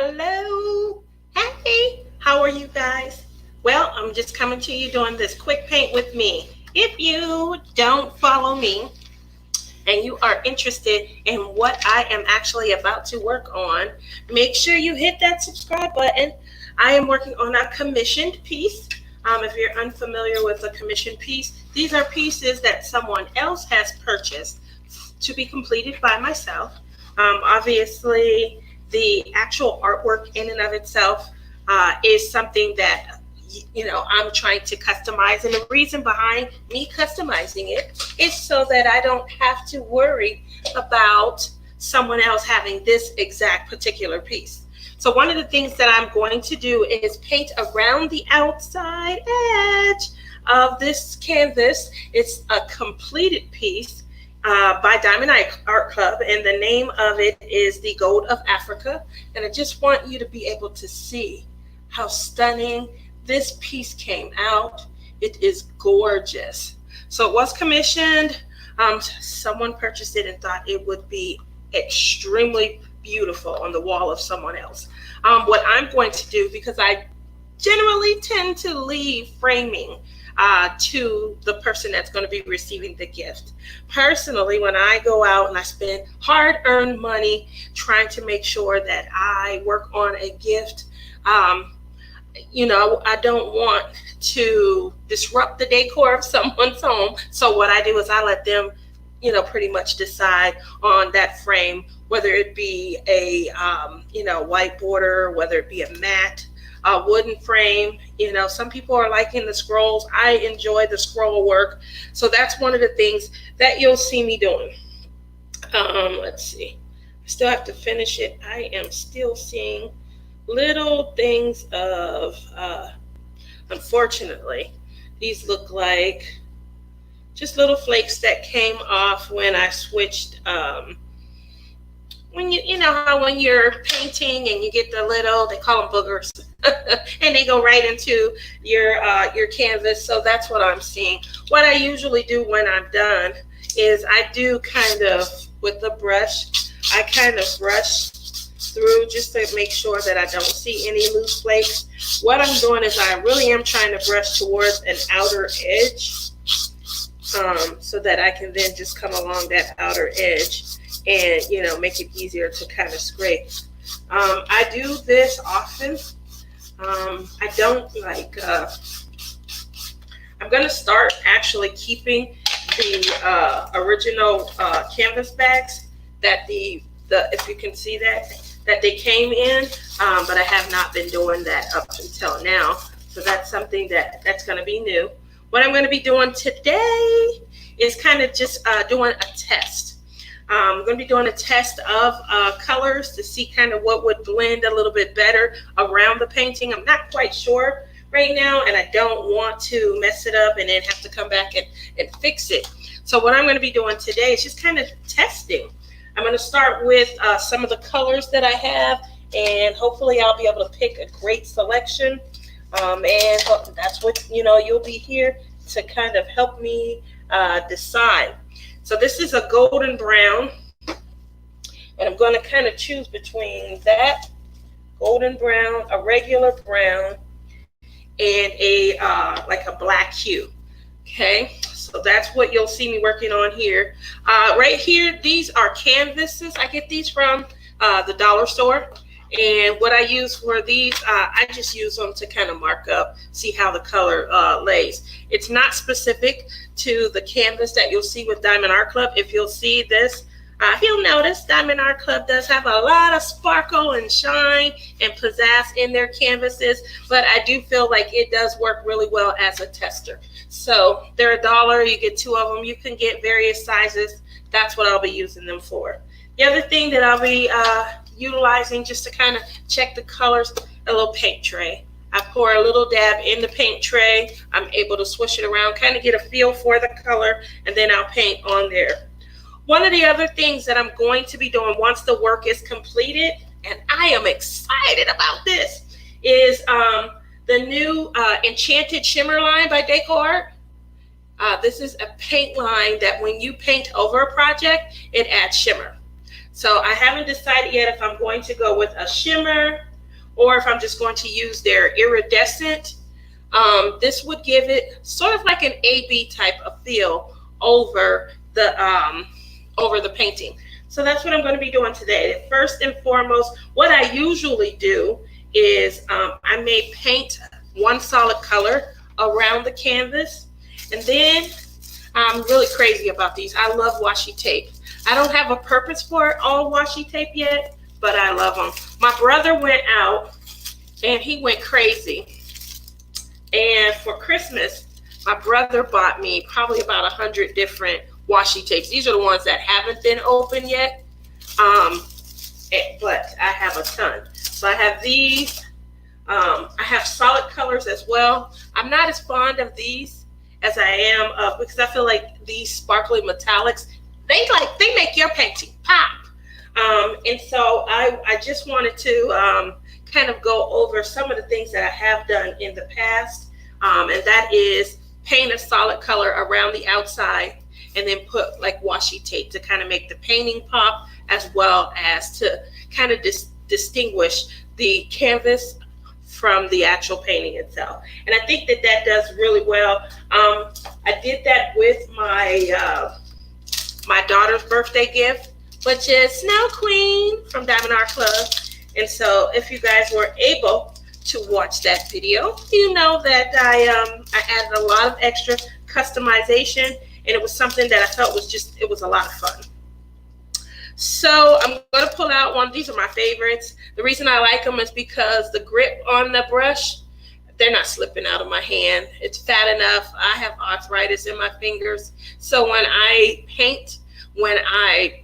Hello. Hey, how are you guys? Well, I'm just coming to you doing this quick paint with me. If you don't follow me and you are interested in what I am actually about to work on, make sure you hit that subscribe button. I am working on a commissioned piece. If you're unfamiliar with a commissioned piece, these are pieces that someone else has purchased to be completed by myself. Obviously, the actual artwork in and of itself is something that I'm trying to customize, and the reason behind me customizing it is so that I don't have to worry about someone else having this exact particular piece. So one of the things that I'm going to do is paint around the outside edge of this canvas. It's a completed piece by Diamond Art Club, and the name of it is The Gold of Africa. And I just want you to be able to see how stunning this piece came out. It is gorgeous. So it was commissioned. Someone purchased it and thought it would be extremely beautiful on the wall of someone else. What I'm going to do, because I generally tend to leave framing to the person that's going to be receiving the gift. Personally, when I go out and I spend hard-earned money trying to make sure that I work on a gift, I don't want to disrupt the decor of someone's home. So what I do is I let them, pretty much decide on that frame, whether it be a, white border, whether it be a matte, wooden frame. Some people are liking the scrolls. I enjoy the scroll work. So that's one of the things that you'll see me doing. Let's see. I still have to finish it. I am still seeing little things of, unfortunately, these look like just little flakes that came off when I switched, when when you're painting and you get the little, they call them boogers, and they go right into your canvas. So that's what I'm seeing. What I usually do when I'm done is I do kind of, with the brush, I kind of brush through just to make sure that I don't see any loose flakes. What I'm doing is I really am trying to brush towards an outer edge, so that I can then just come along that outer edge and make it easier to kind of scrape. I do this often. I don't like. I'm gonna start actually keeping the original canvas bags that the if you can see that they came in, but I have not been doing that up until now. So that's something that's going to be new. What I'm going to be doing today is kind of just doing a test. I'm going to be doing a test of colors to see kind of what would blend a little bit better around the painting. I'm not quite sure right now, and I don't want to mess it up and then have to come back and fix it. So what I'm going to be doing today is just kind of testing. I'm going to start with some of the colors that I have, and hopefully I'll be able to pick a great selection. And that's what, you'll be here to kind of help me decide. So this is a golden brown, and I'm going to kind of choose between that golden brown, a regular brown, and a like a black hue. Okay, so that's what you'll see me working on here. Right here, these are canvases. I get these from the dollar store. And what I use for these, I just use them to kind of mark up, see how the color lays. It's not specific to the canvas that you'll see with Diamond Art Club. If you'll see this, if you'll notice, Diamond Art Club does have a lot of sparkle and shine and pizzazz in their canvases, but I do feel like it does work really well as a tester. So they're $1. You get 2 of them. You can get various sizes. That's what I'll be using them for. The other thing that I'll be utilizing just to kind of check the colors, a little paint tray. I pour a little dab in the paint tray. I'm able to swish it around, kind of get a feel for the color, and then I'll paint on there. One of the other things that I'm going to be doing once the work is completed, and I am excited about this, is the new Enchanted Shimmer line by Deco Art. This is a paint line that when you paint over a project, it adds shimmer. So I haven't decided yet if I'm going to go with a shimmer or if I'm just going to use their iridescent, this would give it sort of like an AB type of feel over the painting. So that's what I'm going to be doing today. First and foremost, what I usually do is I may paint one solid color around the canvas, and then I'm really crazy about these. I love washi tape. I don't have a purpose for all washi tape yet, but I love them. My brother went out and he went crazy. And for Christmas, my brother bought me probably about 100 different washi tapes. These are the ones that haven't been opened yet, but I have a ton. So I have these. I have solid colors as well. I'm not as fond of these as I am of, because I feel like these sparkly metallics, they make your painting pop. And so I just wanted to kind of go over some of the things that I have done in the past, and that is paint a solid color around the outside and then put like washi tape to kind of make the painting pop, as well as to kind of distinguish the canvas from the actual painting itself. And I think that that does really well. I did that with my my daughter's birthday gift, which is Snow Queen from Diamond Art Club. And so if you guys were able to watch that video, you know that I added a lot of extra customization, and it was something that I felt it was a lot of fun. So I'm going to pull out one. These are my favorites. The reason I like them is because the grip on the brush, they're not slipping out of my hand. It's fat enough. I have arthritis in my fingers. So when I paint, I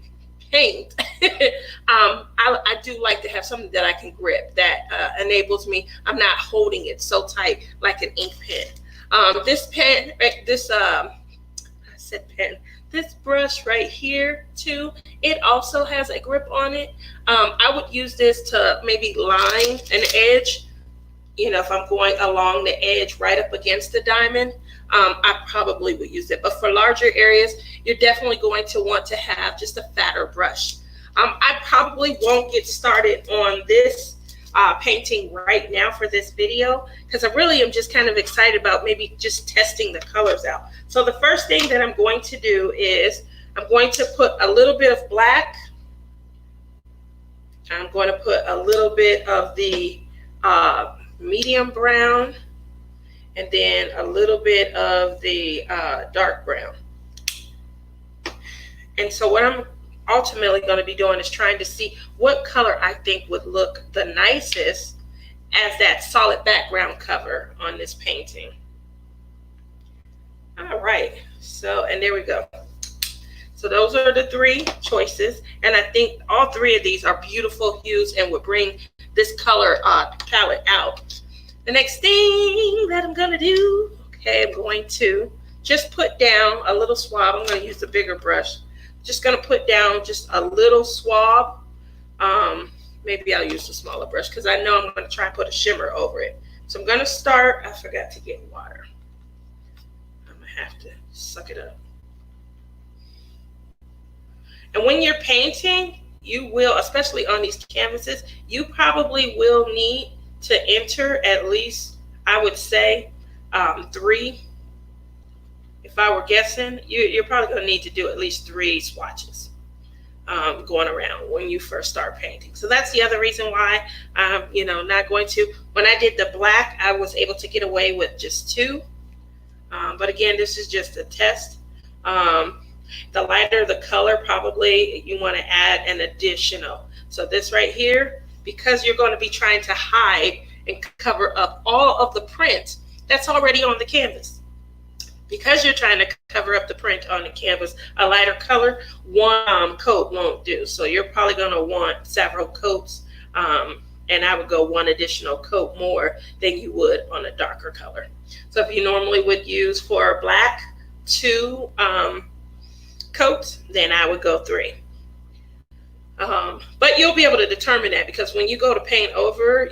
do like to have something that I can grip that enables me. I'm not holding it so tight like an ink pen. This brush right here too, it also has a grip on it. I would use this to maybe line an edge. You know, if I'm going along the edge right up against the diamond, I probably would use it. But for larger areas, you're definitely going to want to have just a fatter brush. I probably won't get started on this painting right now for this video, because I really am just kind of excited about maybe just testing the colors out. So the first thing that I'm going to do is I'm going to put a little bit of black. I'm going to put a little bit of the medium brown, and then a little bit of the dark brown. And so what I'm ultimately going to be doing is trying to see what color I think would look the nicest as that solid background cover on this painting. All right, so, and there we go. So those are the three choices, and I think all three of these are beautiful hues and would bring this color palette out. The next thing that I'm gonna do, okay, I'm going to just put down a little swab. I'm gonna use the bigger brush. Just gonna put down just a little swab. Maybe I'll use the smaller brush because I know I'm gonna try and put a shimmer over it. So I'm gonna start, I forgot to get water. I'm gonna have to suck it up. And when you're painting, you will, especially on these canvases, you probably will need to enter at least, I would say, 3. If I were guessing, you're probably going to need to do at least 3 swatches going around when you first start painting. So that's the other reason why I'm, not going to. When I did the black, I was able to get away with just 2. But again, this is just a test. The lighter the color, probably you want to add an additional. So this right here, because you're going to be trying to hide and cover up all of the print that's already on the canvas. Because you're trying to cover up the print on the canvas, a lighter color, one coat won't do. So you're probably going to want several coats, and I would go 1 additional coat more than you would on a darker color. So if you normally would use for black 2 coats, then I would go 3. But you'll be able to determine that, because when you go to paint over,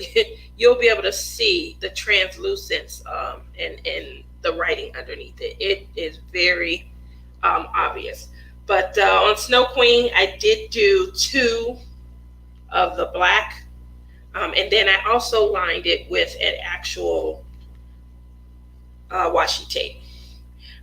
you'll be able to see the translucence and the writing underneath it. It is very obvious. But on Snow Queen, I did do 2 of the black And then I also lined it with an actual washi tape.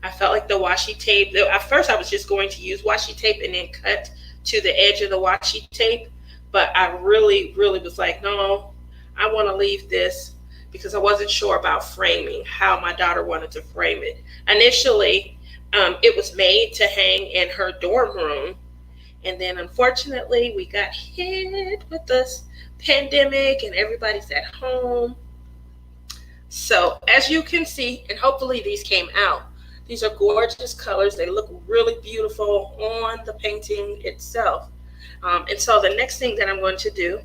I felt like the washi tape, at first I was just going to use washi tape and then cut to the edge of the washi tape. But I really, really was like, no, I want to leave this because I wasn't sure about framing, how my daughter wanted to frame it. Initially, it was made to hang in her dorm room. And then unfortunately, we got hit with this pandemic and everybody's at home. So as you can see, and hopefully these came out, these are gorgeous colors. They look really beautiful on the painting itself. And so the next thing that I'm going to do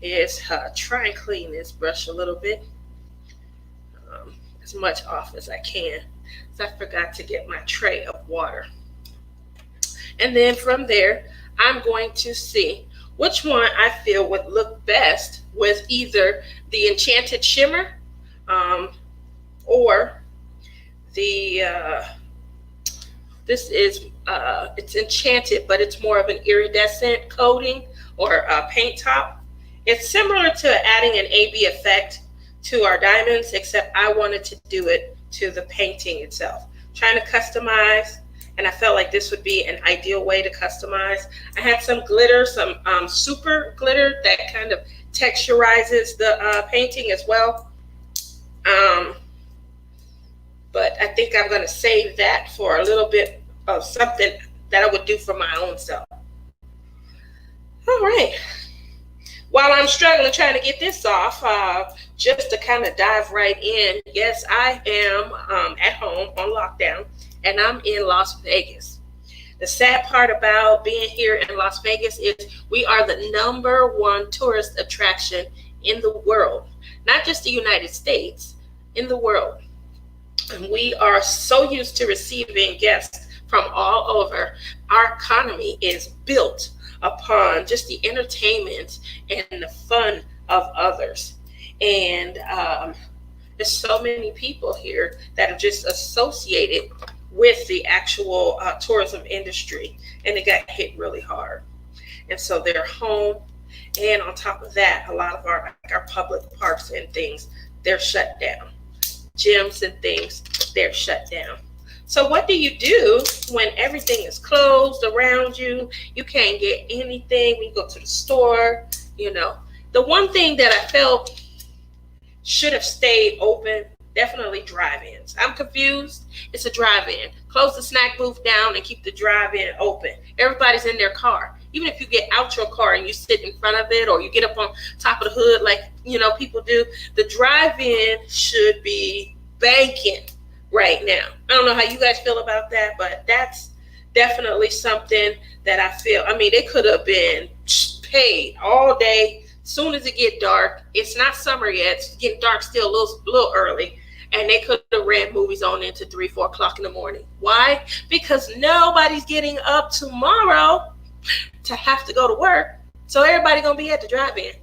is try and clean this brush a little bit, as much off as I can. So I forgot to get my tray of water. And then from there, I'm going to see which one I feel would look best with either the Enchanted Shimmer or the, this is, it's enchanted, but it's more of an iridescent coating or a paint top. It's similar to adding an AB effect to our diamonds, except I wanted to do it to the painting itself. Trying to customize, and I felt like this would be an ideal way to customize. I had some glitter, some super glitter that kind of texturizes the painting as well. But I think I'm going to save that for a little bit of something that I would do for my own self. All right. While I'm struggling trying to get this off, just to kind of dive right in, yes, I am at home on lockdown, and I'm in Las Vegas. The sad part about being here in Las Vegas is we are the #1 tourist attraction in the world, not just the United States, in the world. And we are so used to receiving guests from all over. Our economy is built upon just the entertainment and the fun of others. And there's so many people here that are just associated with the actual tourism industry, and it got hit really hard. And so they're home. And on top of that, a lot of our public parks and things, they're shut down. Gyms and things, they're shut down. So what do you do when everything is closed around you? You can't get anything when you go to the store. You know, the one thing that I felt should have stayed open, definitely drive-ins. I'm confused. It's a drive-in. Close the snack booth down and keep the drive-in open. Everybody's in their car. Even if you get out your car and you sit in front of it, or you get up on top of the hood like, people do, the drive-in should be banking right now. I don't know how you guys feel about that, but that's definitely something that I feel. I mean, they could have been paid all day. Soon as it get dark, it's not summer yet. It's getting dark still a little early. And they could have ran movies on into 3-4 o'clock in the morning. Why? Because nobody's getting up tomorrow to have to go to work. So everybody going to be at the drive-in.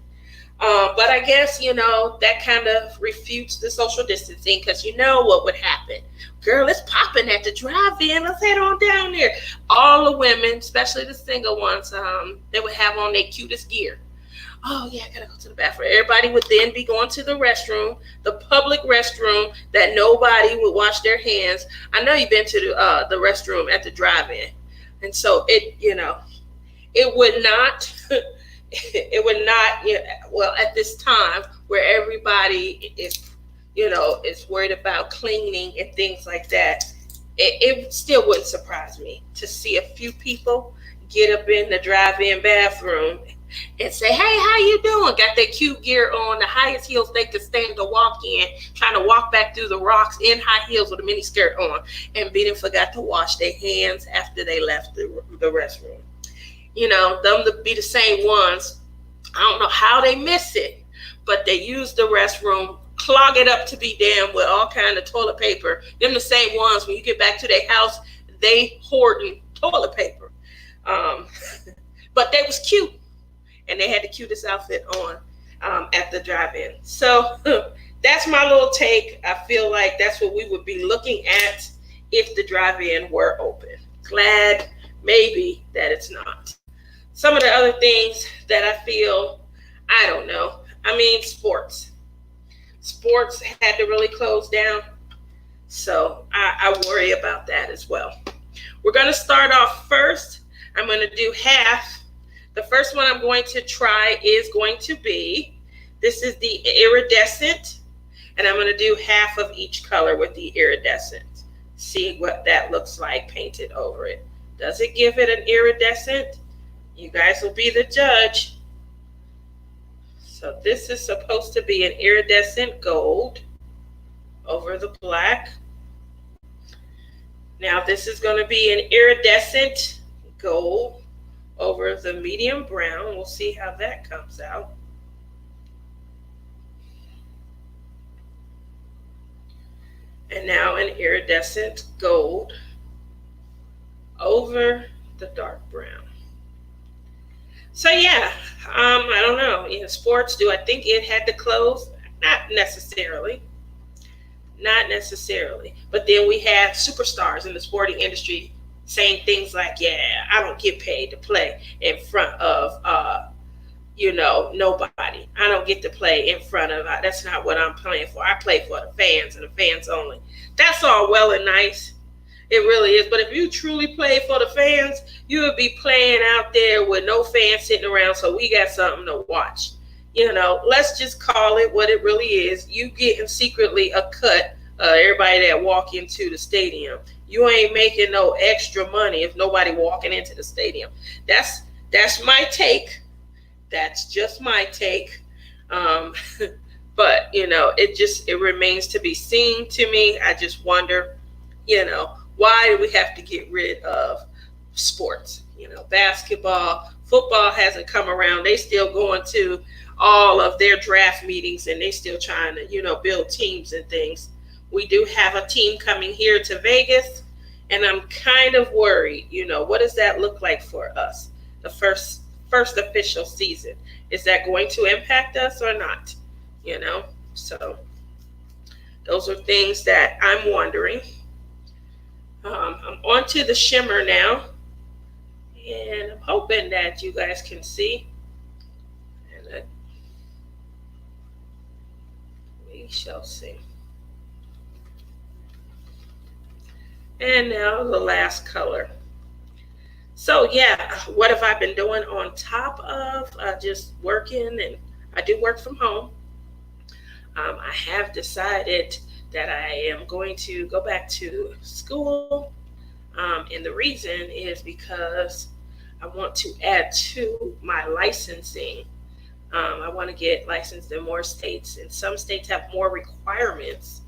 But I guess, that kind of refutes the social distancing, because you know what would happen. Girl, it's popping at the drive-in. Let's head on down there. All the women, especially the single ones, they would have on their cutest gear. Oh, yeah, I got to go to the bathroom. Everybody would then be going to the restroom, the public restroom that nobody would wash their hands. I know you've been to the restroom at the drive-in. And so it would not... It would not, well, at this time where everybody is, is worried about cleaning and things like that, it still wouldn't surprise me to see a few people get up in the drive-in bathroom and say, hey, how you doing? Got their cute gear on, the highest heels they could stand to walk in, trying to walk back through the rocks in high heels with a mini skirt on, and forgot to wash their hands after they left the restroom. Them to be the same ones. I don't know how they miss it, but they use the restroom, clog it up to be damn with all kind of toilet paper. Them the same ones, when you get back to their house, they hoarding toilet paper. But they was cute, and they had the cutest outfit on at the drive-in. So that's my little take. I feel like that's what we would be looking at if the drive-in were open. Glad maybe that it's not. Some of the other things that I feel, I don't know. Sports. Sports had to really close down. So I worry about that as well. We're going to start off first. I'm going to do half. The first one I'm going to try is going to be, this is the iridescent, and I'm going to do half of each color with the iridescent. See what that looks like painted over it. Does it give it an iridescent? You guys will be the judge. So this is supposed to be an iridescent gold over the black. Now this is going to be an iridescent gold over the medium brown. We'll see how that comes out. And now an iridescent gold over the dark brown. So yeah, I don't know. In sports, do I think it had to close? Not necessarily. Not necessarily. But then we have superstars in the sporting industry saying things like, yeah, I don't get paid to play in front of, nobody. I don't get to play in front of, that's not what I'm playing for. I play for the fans and the fans only. That's all well and nice. It really is. But if you truly play for the fans, you would be playing out there with no fans sitting around, so we got something to watch. Let's just call it what it really is. You getting secretly a cut of everybody that walk into the stadium. You ain't making no extra money if nobody walking into the stadium. That's my take. That's just my take. But it remains to be seen to me. I just wonder, why do we have to get rid of sports? Basketball, football hasn't come around. They still going to all of their draft meetings, and they still trying to, build teams and things. We do have a team coming here to Vegas, and I'm kind of worried, what does that look like for us? The first official season. Is that going to impact us or not? So those are things that I'm wondering. I'm on to the shimmer now, and I'm hoping that you guys can see. And we shall see. And now the last color. So yeah, what have I been doing on top of just working? And I do work from home. I have decided that I am going to go back to school. And the reason is because I want to add to my licensing. I want to get licensed in more states, and some states have more requirements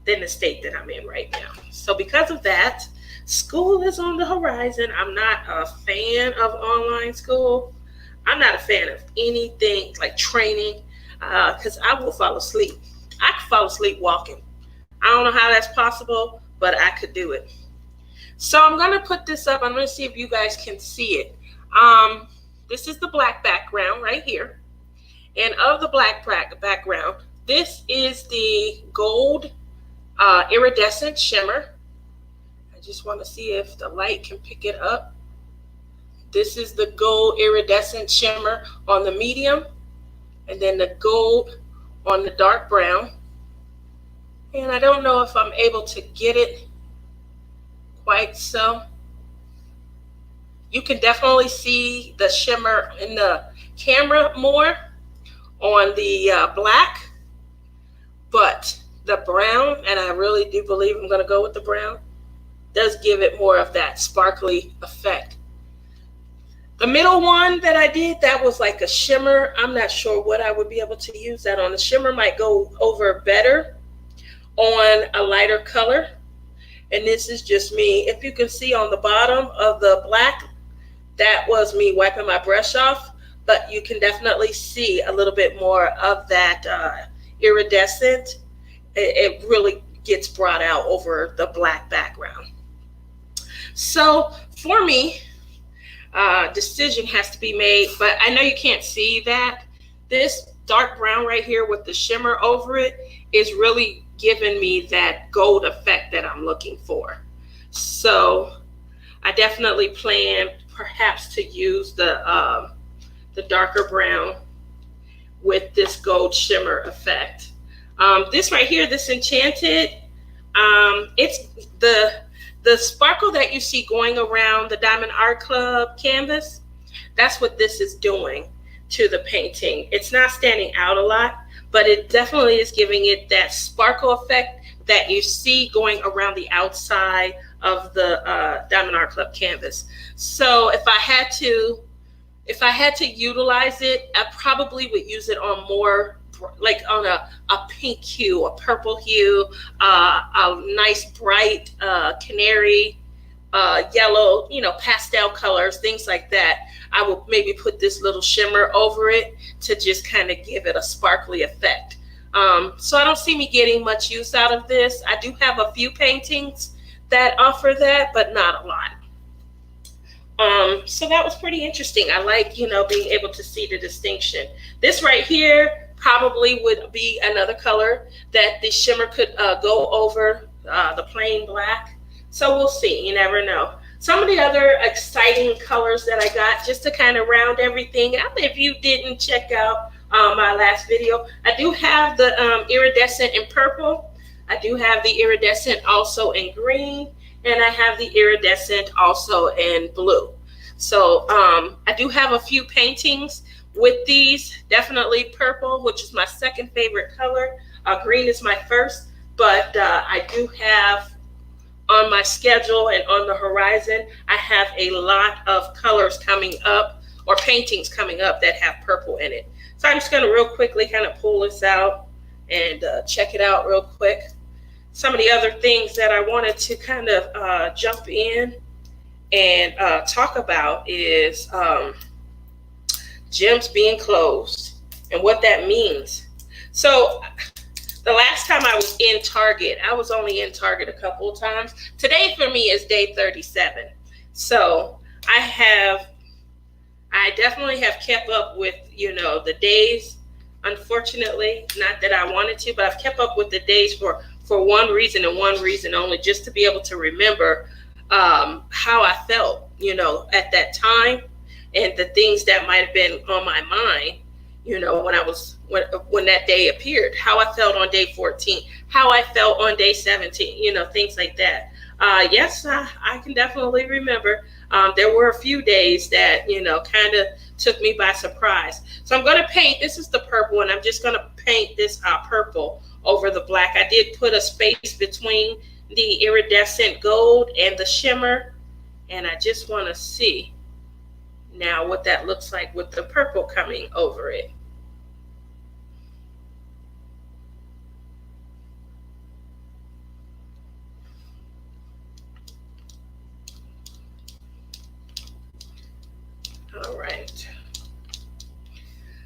than the state that I'm in right now. So because of that, school is on the horizon. I'm not a fan of online school. I'm not a fan of anything like training because I will fall asleep. I could fall asleep walking. I don't know how that's possible, but I could do it. So I'm going to put this up. I'm going to see if you guys can see it. This is the black background right here. And of the black background, this is the gold iridescent shimmer. I just want to see if the light can pick it up. This is the gold iridescent shimmer on the medium, and then the gold on the dark brown. And I don't know if I'm able to get it quite so. You can definitely see the shimmer in the camera more on the black, but the brown, and I really do believe I'm going to go with the brown, does give it more of that sparkly effect. The middle one that I did, that was like a shimmer. I'm not sure what I would be able to use that on. The shimmer might go over better on a lighter color. And this is just me. If you can see on the bottom of the black, that was me wiping my brush off. But you can definitely see a little bit more of that iridescent. It really gets brought out over the black background. So for me, decision has to be made, but I know you can't see that. This dark brown right here with the shimmer over it is really giving me that gold effect that I'm looking for. So I definitely plan perhaps to use the darker brown with this gold shimmer effect. This right here, this Enchanted, it's the sparkle that you see going around the Diamond Art Club canvas. That's what this is doing to the painting. It's not standing out a lot, but it definitely is giving it that sparkle effect that you see going around the outside of the Diamond Art Club canvas. So if I had to utilize it, I probably would use it on more, like on a pink hue, a purple hue, a nice bright canary, yellow, pastel colors, things like that. I would maybe put this little shimmer over it to just kind of give it a sparkly effect. So I don't see me getting much use out of this. I do have a few paintings that offer that, but not a lot. So that was pretty interesting. I like, being able to see the distinction. This right here probably would be another color that the shimmer could go over the plain black. So we'll see. You never know. Some of the other exciting colors that I got, just to kind of round everything out, if you didn't check out my last video, I do have the iridescent in purple. I do have the iridescent also in green, and I have the iridescent also in blue. So I do have a few paintings with these. Definitely purple, which is my second favorite color. Green is my first, but I do have on my schedule and on the horizon, I have a lot of colors coming up, or paintings coming up, that have purple in it. So I'm just going to real quickly kind of pull this out and check it out real quick. Some of the other things that I wanted to kind of jump in and talk about is gyms being closed and what that means. So the last time I was in Target, I was only in Target a couple of times. Today for me is day 37. So I definitely have kept up with, the days. Unfortunately, not that I wanted to, but I've kept up with the days for one reason and one reason only, just to be able to remember how I felt, at that time, and the things that might have been on my mind, when that day appeared, how I felt on day 14, how I felt on day 17, things like that. Yes, I can definitely remember. There were a few days that, kind of took me by surprise. So I'm going to paint, this is the purple, and I'm just going to paint this purple over the black. I did put a space between the iridescent gold and the shimmer, and I just want to see now what that looks like with the purple coming over it. All right.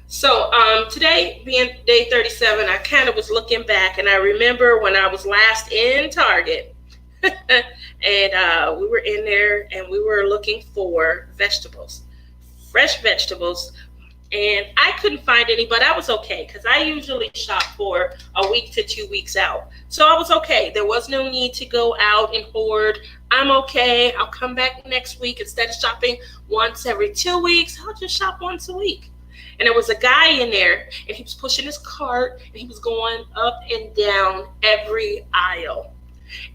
So today being day 37, I kind of was looking back, and I remember when I was last in Target and we were in there and we were looking for vegetables, fresh vegetables, and I couldn't find any, but I was okay because I usually shop for a week to 2 weeks out. So I was okay. There was no need to go out and hoard. I'm okay. I'll come back next week. Instead of shopping once every 2 weeks, I'll just shop once a week. And there was a guy in there, and he was pushing his cart, and he was going up and down every aisle.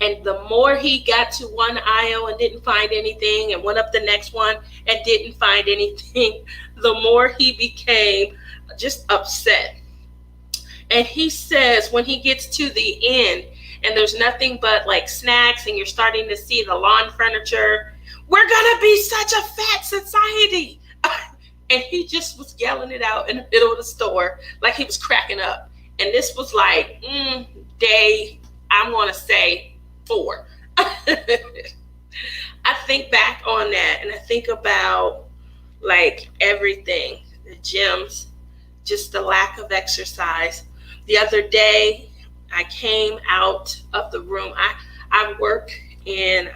And the more he got to one aisle and didn't find anything, and went up the next one and didn't find anything, the more he became just upset. And he says when he gets to the end and there's nothing but like snacks, and you're starting to see the lawn furniture, we're gonna be such a fat society. And he just was yelling it out in the middle of the store like he was cracking up. And this was like day, I want to say 4. I think back on that, and I think about like everything, the gyms, just the lack of exercise. The other day, I came out of the room. I work in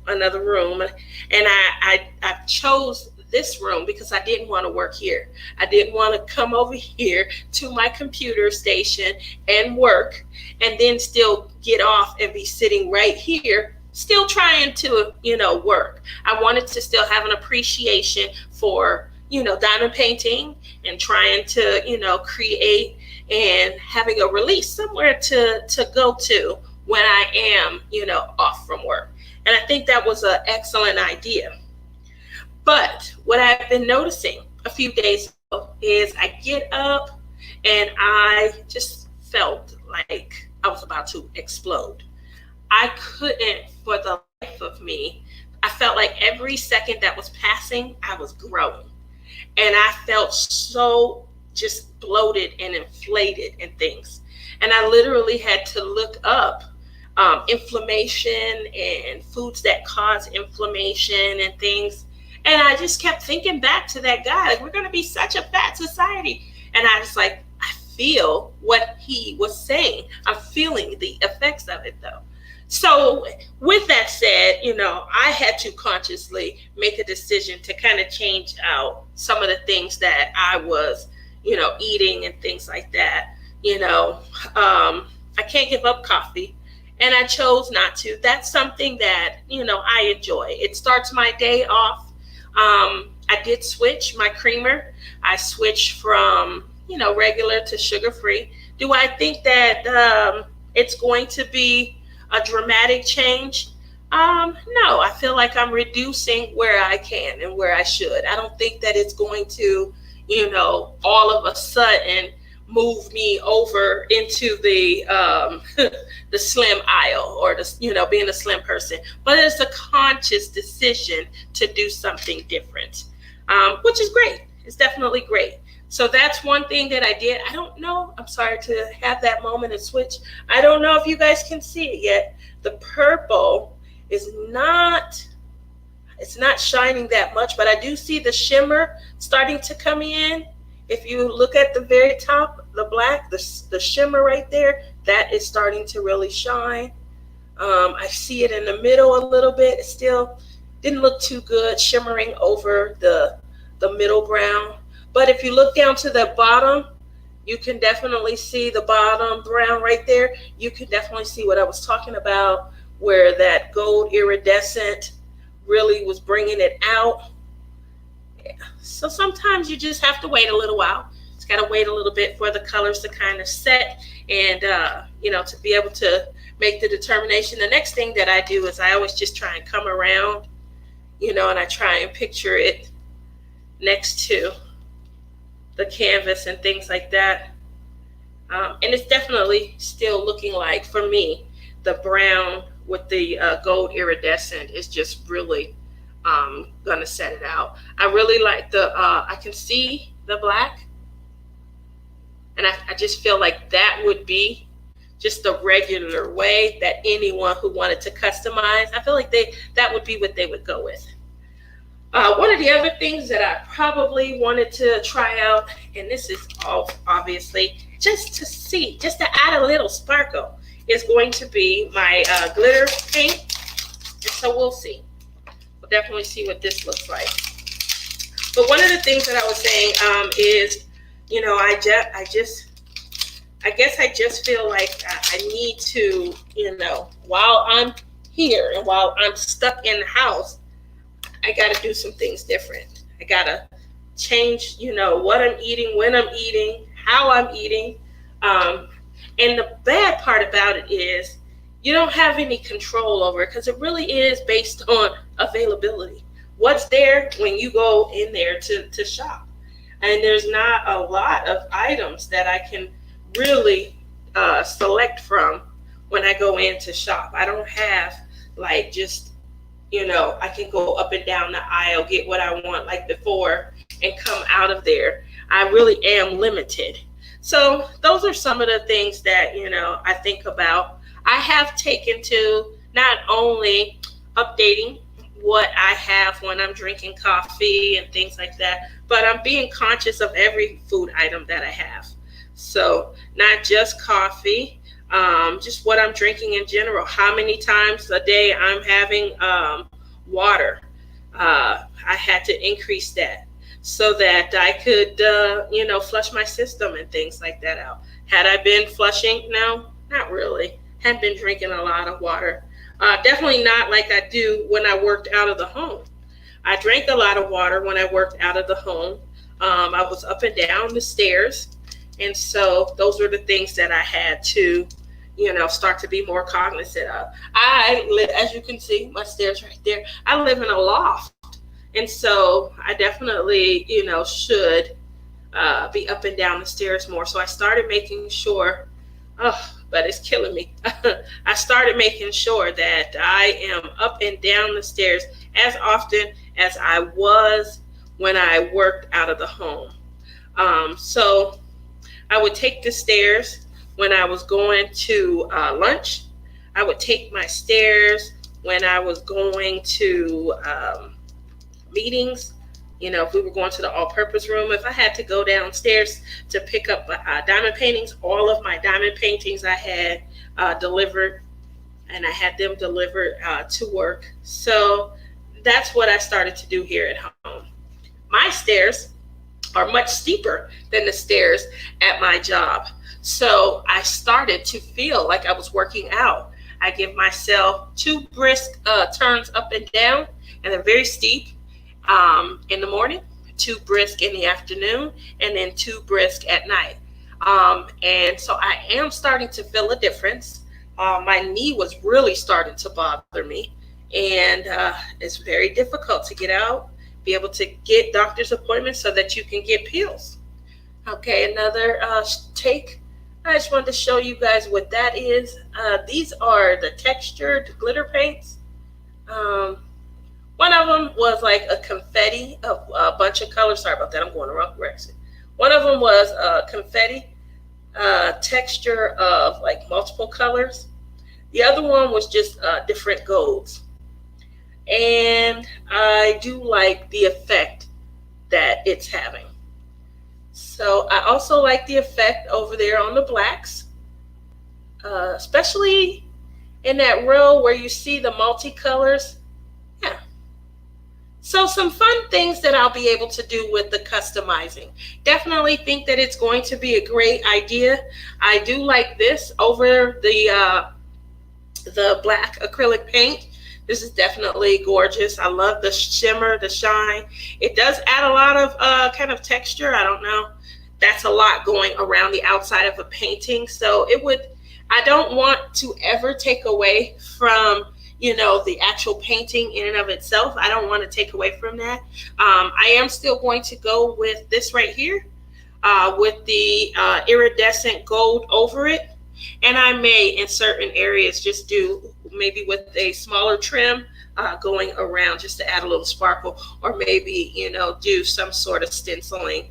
another room, and I chose this room because I didn't want to work here. I didn't want to come over here to my computer station and work and then still get off and be sitting right here still trying to, work. I wanted to still have an appreciation for, diamond painting and trying to, create and having a release somewhere to go to when I am, off from work. And I think that was an excellent idea. But what I've been noticing a few days ago is I get up and I just felt like I was about to explode. I couldn't, for the life of me, I felt like every second that was passing, I was growing. And I felt so just bloated and inflated and things. And I literally had to look up inflammation and foods that cause inflammation and things. And I just kept thinking back to that guy, like, we're going to be such a fat society. And I was like, I feel what he was saying. I'm feeling the effects of it, though. So with that said, I had to consciously make a decision to kind of change out some of the things that I was, eating and things like that. I can't give up coffee, and I chose not to. That's something that, I enjoy. It starts my day off. I did switch my creamer. I switched from, regular to sugar-free. Do I think that it's going to be a dramatic change? No, I feel like I'm reducing where I can and where I should. I don't think that it's going to, all of a sudden move me over into the the slim aisle or the, being a slim person. But it's a conscious decision to do something different, which is great. It's definitely great. So that's one thing that I did. I don't know. I'm sorry to have that moment and switch. I don't know if you guys can see it yet. The purple is it's not shining that much, but I do see the shimmer starting to come in. If you look at the very top, the black, the shimmer right there, that is starting to really shine. I see it in the middle a little bit. It still didn't look too good, shimmering over the middle brown. But if you look down to the bottom, you can definitely see the bottom brown right there. You can definitely see what I was talking about, where that gold iridescent really was bringing it out. Yeah. So sometimes you just have to wait a little while. It's got to wait a little bit for the colors to kind of set and, to be able to make the determination. The next thing that I do is I always just try and come around, and I try and picture it next to the canvas and things like that. And it's definitely still looking like, for me, the brown with the gold iridescent is just really going to set it out. I really like I can see the black. And I just feel like that would be just the regular way that anyone who wanted to customize, I feel like that would be what they would go with. One of the other things that I probably wanted to try out, and this is all obviously just to add a little sparkle, is going to be my glitter paint. And so we'll see. We'll definitely see what this looks like. But one of the things that I was saying is, I guess I just feel like I need to, while I'm here and while I'm stuck in the house, I got to do some things different. I got to change, what I'm eating, when I'm eating, how I'm eating. And the bad part about it is you don't have any control over it, because it really is based on availability. What's there when you go in there to shop? And there's not a lot of items that I can really select from when I go in to shop. I don't have like just, I can go up and down the aisle, get what I want like before, and come out of there. I really am limited. So those are some of the things that, I think about. I have taken to not only updating what I have when I'm drinking coffee and things like that, but I'm being conscious of every food item that I have. So not just coffee, just what I'm drinking in general, how many times a day I'm having water. I had to increase that so that I could, flush my system and things like that out. Had I been flushing? No, not really. Hadn't been drinking a lot of water. Definitely not like I do when I worked out of the home. I drank a lot of water when I worked out of the home. I was up and down the stairs. And so those were the things that I had to, start to be more cognizant of. I live, as you can see, my stairs right there. I live in a loft. And so I definitely, should be up and down the stairs more. So I started making sure, but it's killing me. I started making sure that I am up and down the stairs as often as I was when I worked out of the home. So I would take the stairs when I was going to lunch. I would take my stairs when I was going to meetings. If we were going to the all-purpose room, if I had to go downstairs to pick up diamond paintings, all of my diamond paintings I had delivered, and I had them delivered to work. So that's what I started to do here at home. My stairs are much steeper than the stairs at my job. So I started to feel like I was working out. I give myself 2 brisk turns up and down, and they're very steep in the morning, 2 brisk in the afternoon, and then 2 brisk at night. And so I am starting to feel a difference. My knee was really starting to bother me, and it's very difficult to get out, be able to get doctor's appointments so that you can get pills. Okay, another take. I just wanted to show you guys what that is. These are the textured glitter paints. One of them was like a confetti, a bunch of colors. Sorry about that, I'm going the wrong direction. One of them was a confetti texture of like multiple colors. The other one was just different golds. And I do like the effect that it's having. So I also like the effect over there on the blacks, especially in that row where you see the multicolors. Yeah. So some fun things that I'll be able to do with the customizing. Definitely think that it's going to be a great idea. I do like this over the black acrylic paint. This is definitely gorgeous. I love the shimmer, the shine. It does add a lot of kind of texture. I don't know. That's a lot going around the outside of a painting. So I don't want to ever take away from, the actual painting in and of itself. I don't want to take away from that. I am still going to go with this right here with the iridescent gold over it. And I may, in certain areas, just do maybe with a smaller trim going around just to add a little sparkle, or maybe, do some sort of stenciling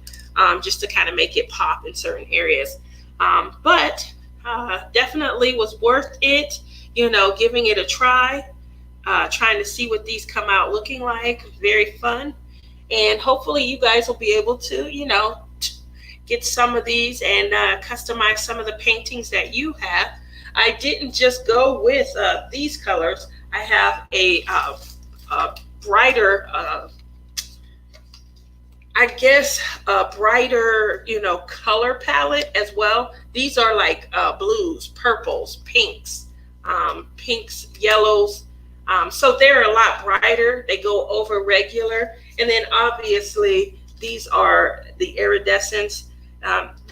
just to kind of make it pop in certain areas. But definitely was worth it, giving it a try, trying to see what these come out looking like. Very fun. And hopefully you guys will be able to, get some of these and customize some of the paintings that you have. I didn't just go with these colors. I have a brighter, brighter, color palette as well. These are like blues, purples, pinks, yellows. So they're a lot brighter. They go over regular. And then obviously these are the iridescents.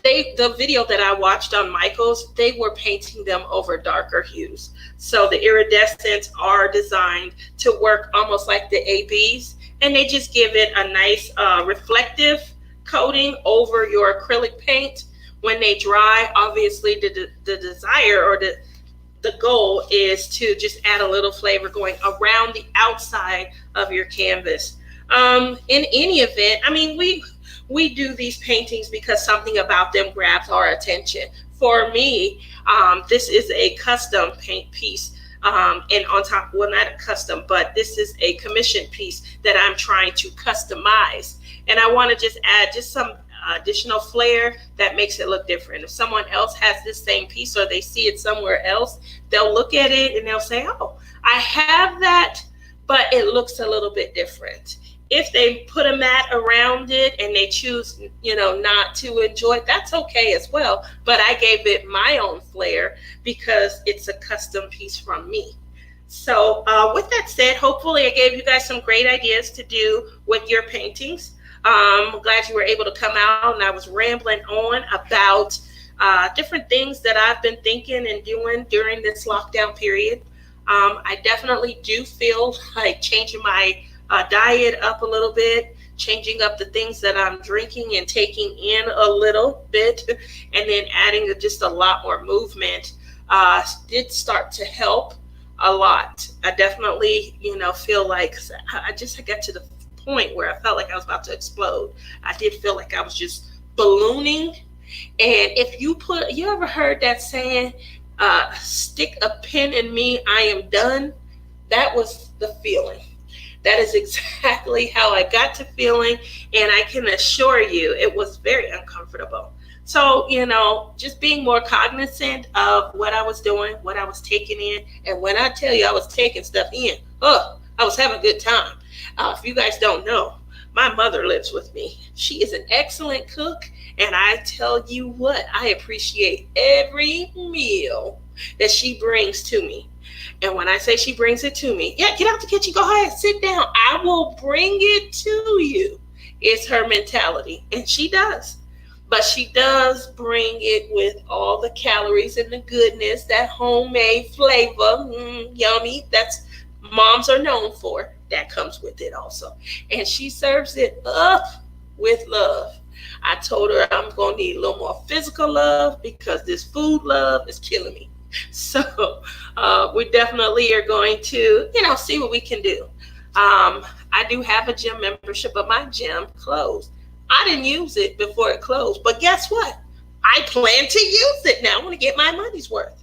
The video that I watched on Michael's, they were painting them over darker hues. So the iridescents are designed to work almost like the ABs, and they just give it a nice reflective coating over your acrylic paint. When they dry, obviously the desire or the goal is to just add a little flavor going around the outside of your canvas. In any event, we do these paintings because something about them grabs our attention. For me, this is a custom paint piece. And on top, well, not a custom, but this is a commission piece that I'm trying to customize. And I want to just add just some additional flair that makes it look different. If someone else has this same piece or they see it somewhere else, they'll look at it and they'll say, oh, I have that, but it looks a little bit different. If they put a mat around it and they choose, not to enjoy it, that's okay as well. But I gave it my own flair because it's a custom piece from me. So with that said, hopefully I gave you guys some great ideas to do with your paintings. I'm glad you were able to come out, and I was rambling on about different things that I've been thinking and doing during this lockdown period. I definitely do feel like changing my diet up a little bit, changing up the things that I'm drinking and taking in a little bit, and then adding just a lot more movement did start to help a lot. I definitely, feel like I got to the point where I felt like I was about to explode. I did feel like I was just ballooning. And if you ever heard that saying, stick a pin in me, I am done? That was the feeling. That is exactly how I got to feeling. And I can assure you it was very uncomfortable. So, just being more cognizant of what I was doing, what I was taking in. And when I tell you I was taking stuff in, I was having a good time. If you guys don't know, my mother lives with me. She is an excellent cook. And I tell you what, I appreciate every meal that she brings to me. And when I say she brings it to me, yeah, get out the kitchen, go ahead, sit down. I will bring it to you. It's her mentality. And she does. But she does bring it with all the calories and the goodness, that homemade flavor, yummy. That's moms are known for. That comes with it also. And she serves it up with love. I told her I'm going to need a little more physical love because this food love is killing me. So we definitely are going to, see what we can do. I do have a gym membership, but my gym closed. I didn't use it before it closed, but guess what? I plan to use it now. I want to get my money's worth.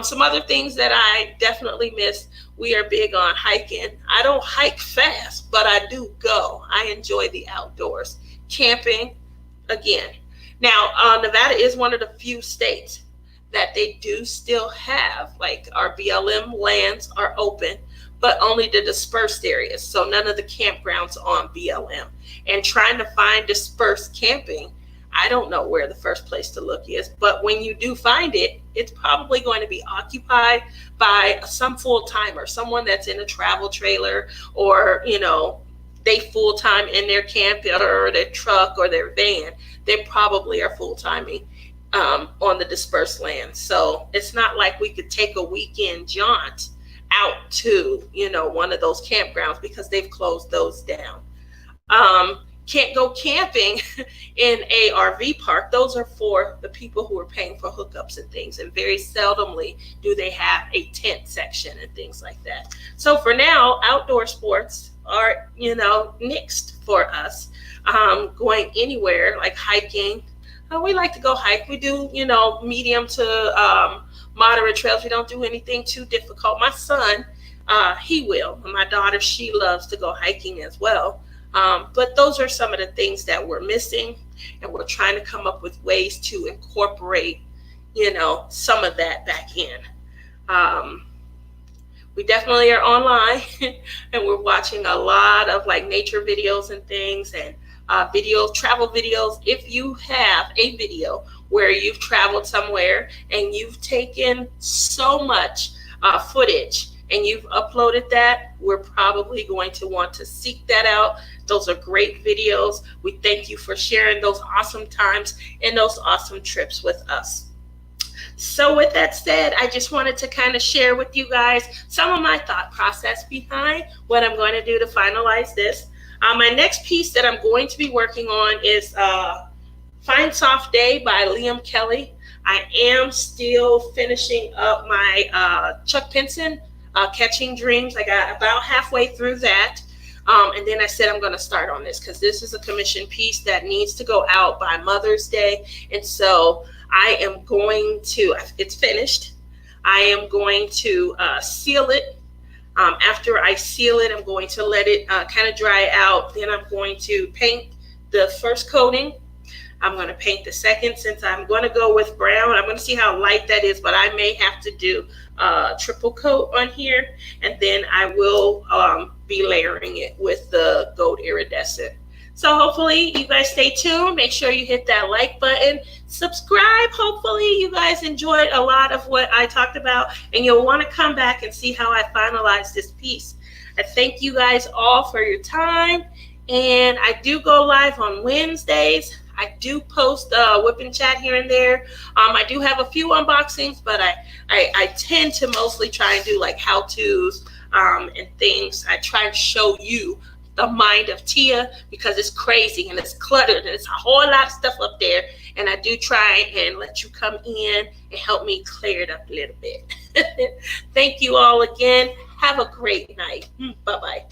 Some other things that I definitely miss. We are big on hiking. I don't hike fast, but I do go. I enjoy the outdoors. Camping, again. Now, Nevada is one of the few states that they do still have, like our BLM lands are open, but only the dispersed areas. So none of the campgrounds on BLM. And trying to find dispersed camping, I don't know where the first place to look is, but when you do find it, it's probably going to be occupied by some full-timer, someone that's in a travel trailer, or, they full-time in their camper or their truck or their van. They probably are full-timing on the dispersed land. So it's not like we could take a weekend jaunt out to, one of those campgrounds because they've closed those down. Can't go camping in a RV park. Those are for the people who are paying for hookups and things. And very seldomly do they have a tent section and things like that. So for now, outdoor sports are, nixed for us. Going anywhere like hiking. We like to go hike. We do, medium to moderate trails. We don't do anything too difficult. My son, he will. And my daughter, she loves to go hiking as well. But those are some of the things that we're missing, and we're trying to come up with ways to incorporate, some of that back in. We definitely are online and we're watching a lot of like nature videos and things, and travel videos. If you have a video where you've traveled somewhere and you've taken so much footage and you've uploaded that, we're probably going to want to seek that out. Those are great videos. We thank you for sharing those awesome times and those awesome trips with us. So with that said, I just wanted to kind of share with you guys some of my thought process behind what I'm going to do to finalize this. My next piece that I'm going to be working on is Fine Soft Day by Liam Kelly. I am still finishing up my Chuck Pinson Catching Dreams. I got about halfway through that. And then I said I'm going to start on this because this is a commission piece that needs to go out by Mother's Day. And so I am going to, it's finished. I am going to seal it. After I seal it, I'm going to let it kind of dry out. Then I'm going to paint the first coating. I'm going to paint the second. Since I'm going to go with brown, I'm going to see how light that is, but I may have to do triple coat on here. And then I will be layering it with the gold iridescent. So hopefully you guys stay tuned. Make sure you hit that like button. Subscribe. Hopefully you guys enjoyed a lot of what I talked about, and you'll want to come back and see how I finalize this piece. I thank you guys all for your time. And I do go live on Wednesdays. I do post whip and chat here and there. I do have a few unboxings, but I tend to mostly try and do like how-tos and things. I try and show you the mind of Tia because it's crazy and it's cluttered and it's a whole lot of stuff up there. And I do try and let you come in and help me clear it up a little bit. Thank you all again. Have a great night. Bye-bye.